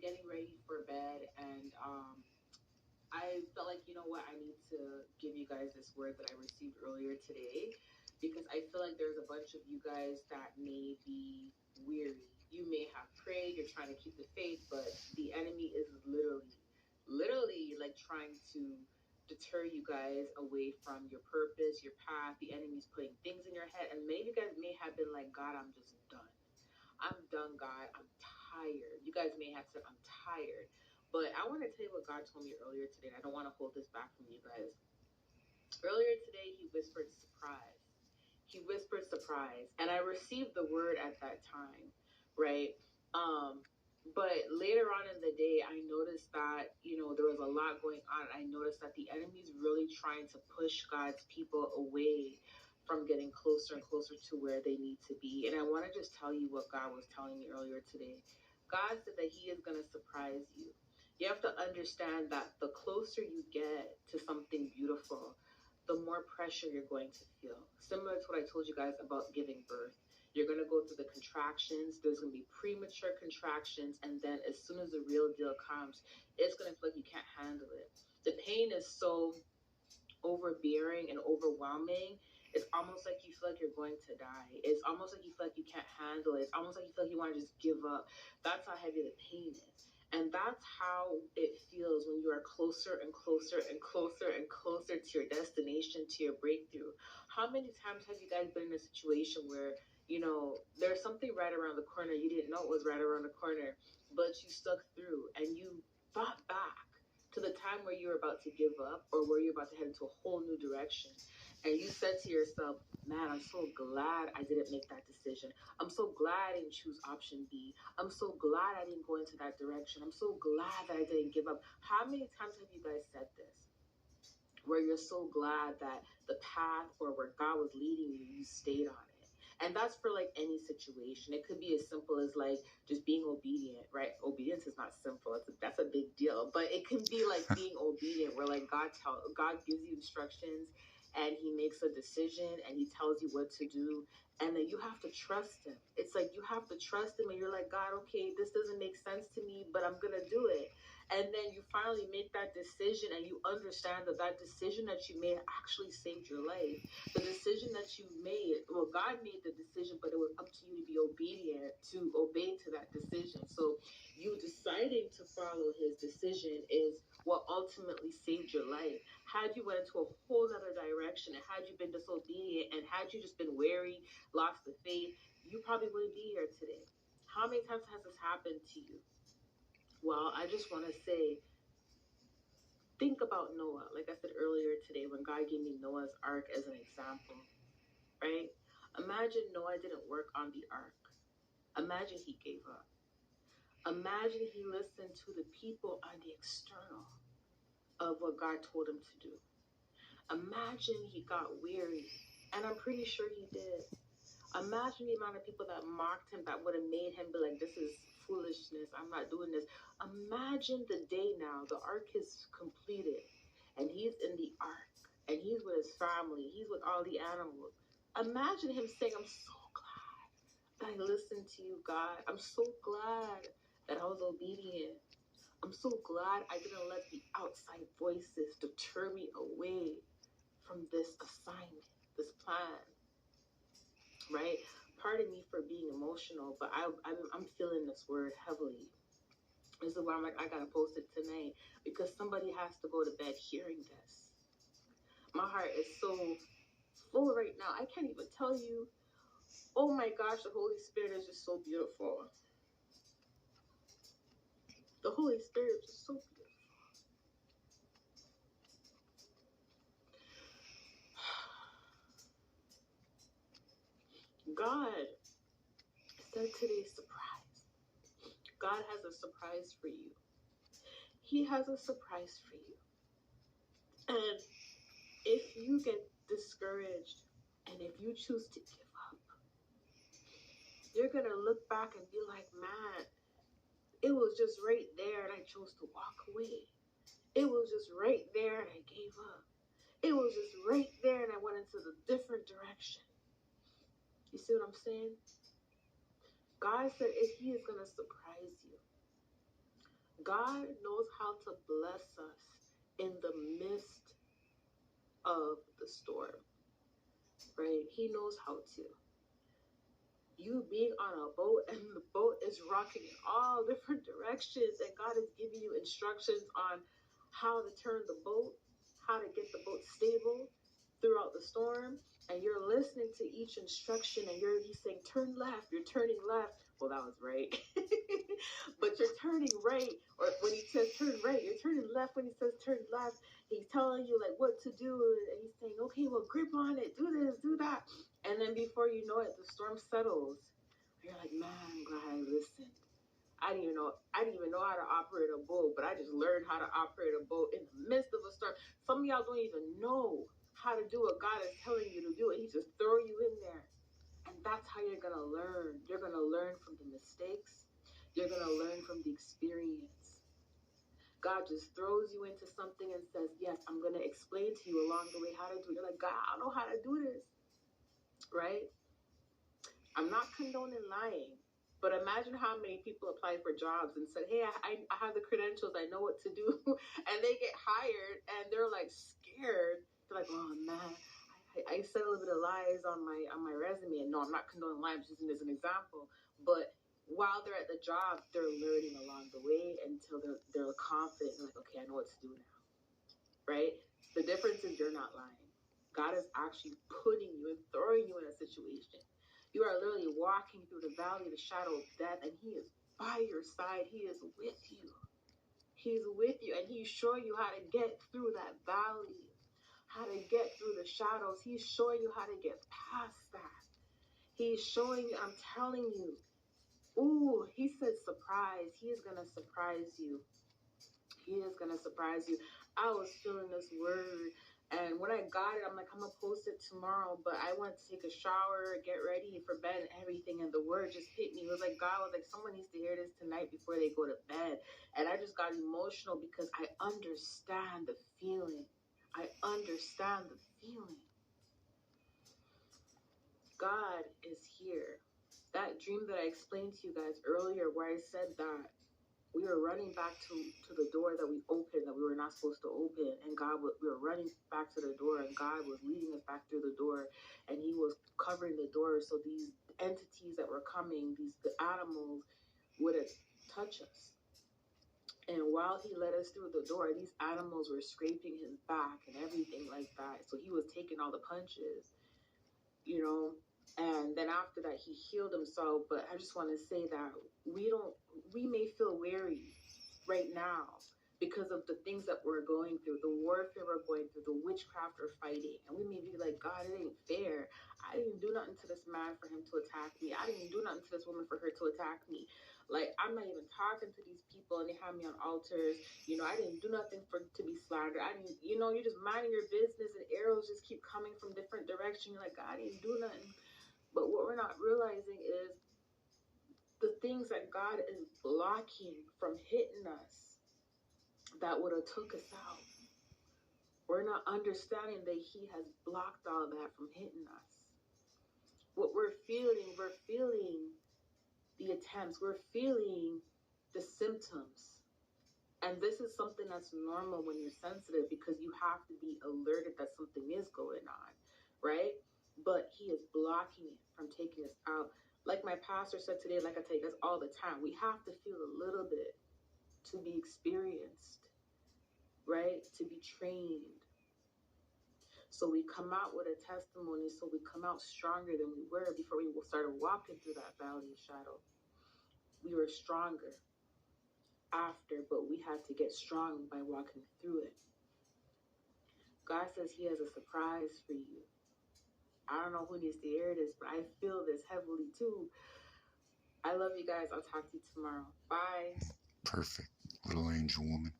getting ready for bed, and I felt like, you know what, I need to give you guys this word that I received earlier today, because I feel like there's a bunch of you guys that may be weary. You may have prayed, you're trying to keep the faith, but the enemy is literally like trying to deter you guys away from your purpose, your path. The enemy's putting things in your head, and many of you guys may have been like, God, I'm just done. I'm done, God. I'm tired. You guys may have said, I'm tired. But I want to tell you what God told me earlier today. And I don't want to hold this back from you guys. Earlier today, he whispered surprise. He whispered surprise. And I received the word at that time, right? But later on in the day, I noticed that, there was a lot going on. I noticed that the enemy's really trying to push God's people away from getting closer and closer to where they need to be. And I want to just tell you what God was telling me earlier today. God said that he is going to surprise you. You have to understand that the closer you get to something beautiful, the more pressure you're going to feel. Similar to what I told you guys about giving birth. You're going to go through the contractions. There's going to be premature contractions. And then as soon as the real deal comes, it's going to feel like you can't handle it. The pain is so overbearing and overwhelming. It's almost like you feel like you're going to die. It's almost like you feel like you can't handle it. It's almost like you feel like you want to just give up. That's how heavy the pain is. And that's how it feels when you are closer and closer and closer and closer to your destination, to your breakthrough. How many times have you guys been in a situation where, there's something right around the corner, you didn't know it was right around the corner, but you stuck through and you fought back to the time where you're about to give up or where you're about to head into a whole new direction. And you said to yourself, man, I'm so glad I didn't make that decision. I'm so glad I didn't choose option B. I'm so glad I didn't go into that direction. I'm so glad that I didn't give up. How many times have you guys said this? Where you're so glad that the path or where God was leading you, you stayed on it. And that's for like any situation. It could be as simple as like just being obedient, right? Obedience is not simple. That's a big deal. But it can be like being obedient where like God gives you instructions and he makes a decision and he tells you what to do. And then you have to trust him. It's like you have to trust him and you're like, God, okay, this doesn't make sense to me, but I'm going to do it. And then you finally make that decision and you understand that that decision that you made actually saved your life. The decision that you made, well, God made the decision, but it was up to you to be obedient, to obey to that decision. So you deciding to follow his decision is what ultimately saved your life. Had you went into a whole other direction and had you been disobedient and had you just been wary, lost the faith, you probably wouldn't be here today. How many times has this happened to you? Well, I just want to say, think about Noah. Like I said earlier today, when God gave me Noah's Ark as an example, right? Imagine Noah didn't work on the ark. Imagine he gave up. Imagine he listened to the people on the external of what God told him to do. Imagine he got weary, and I'm pretty sure he did. Imagine the amount of people that mocked him, that would have made him be like, this is foolishness, I'm not doing this. Imagine the day now, the ark is completed, and he's in the ark, and he's with his family, he's with all the animals. Imagine him saying, I'm so glad that I listened to you, God. I'm so glad that I was obedient. I'm so glad I didn't let the outside voices deter me away from this assignment, this plan, right? Pardon me for being emotional, but I'm feeling this word heavily. This is why I'm like, I gotta post it tonight because somebody has to go to bed hearing this. My heart is so full right now. I can't even tell you. Oh my gosh, the Holy Spirit is just so beautiful. The Holy Spirit is just so beautiful. God said today's surprise. God has a surprise for you. He has a surprise for you. And if you get discouraged and if you choose to give up, you're going to look back and be like, man, it was just right there and I chose to walk away. It was just right there and I gave up. It was just right there and I went into the different direction. You see what I'm saying? God said if he is going to surprise you, God knows how to bless us in the midst of the storm, right? He knows how to. You being on a boat and the boat is rocking in all different directions, and God is giving you instructions on how to turn the boat, how to get the boat stable throughout the storm, and you're listening to each instruction, and he's saying, turn left, you're turning left. Well, that was right. But you're turning right, or when he says turn right, you're turning left when he says turn left. He's telling you like what to do, and he's saying, okay, well, grip on it, do this, do that. And then before you know it, the storm settles. You're like, man, I'm glad I listened. I didn't even know how to operate a boat, but I just learned how to operate a boat in the midst of a storm. Some of y'all don't even know how to do what God is telling you to do, and He's just throwing you in there. And that's how you're gonna learn. You're gonna learn from the mistakes. You're gonna learn from the experience. God just throws you into something and says, yes, I'm gonna explain to you along the way how to do it. You're like, God, I don't know how to do this. Right? I'm not condoning lying, but imagine how many people apply for jobs and said, hey, I have the credentials, I know what to do. And they get hired and they're like scared. They're like, oh man, I said a little bit of lies on my resume. And no, I'm not condoning lying, I'm just using it as an example. But while they're at the job, they're learning along the way until they're confident. They're like, okay, I know what to do now. Right? The difference is you're not lying. God is actually putting you and throwing you in a situation. You are literally walking through the valley of the shadow of death, and He is by your side. He is with you. He's with you, and He's showing you how to get through that valley, how to get through the shadows. He's showing you how to get past that. He's showing you, I'm telling you. Ooh, He said surprise. He is going to surprise you. He is going to surprise you. I was feeling this word. And when I got it, I'm like, I'm going to post it tomorrow. But I went to take a shower, get ready for bed and everything. And the word just hit me. It was like, God was like, someone needs to hear this tonight before they go to bed. And I just got emotional because I understand the feeling. I understand the feeling. God is here. That dream that I explained to you guys earlier where I said that we were running back to the door that we opened that we were not supposed to open, and we were running back to the door, and God was leading us back through the door, and He was covering the door so these entities that were coming, the animals, wouldn't touch us. And while He led us through the door, these animals were scraping His back and everything like that. So He was taking all the punches, you know. And then after that, He healed Himself. But I just want to say that we may feel weary right now because of the things that we're going through, the warfare we're going through, the witchcraft we're fighting. And we may be like, God, it ain't fair. I didn't do nothing to this man for him to attack me. I didn't do nothing to this woman for her to attack me. Like, I'm not even talking to these people and they have me on altars. You know, I didn't do nothing to be slandered. I didn't, you're just minding your business and arrows just keep coming from different directions. You're like, God, I didn't do nothing. But what we're not realizing is the things that God is blocking from hitting us that would have took us out. We're not understanding that He has blocked all that from hitting us. What we're feeling the attempts, we're feeling the symptoms. And this is something that's normal when you're sensitive because you have to be alerted that something is going on, right? But He is blocking it from taking us out. Like my pastor said today, like I tell you guys all the time, we have to feel a little bit to be experienced, right? To be trained. So we come out with a testimony, so we come out stronger than we were before we started walking through that valley of shadow. We were stronger after, but we had to get strong by walking through it. God says He has a surprise for you. I don't know who needs to hear this, but I feel this heavily too. I love you guys. I'll talk to you tomorrow. Bye. Perfect. Little angel woman.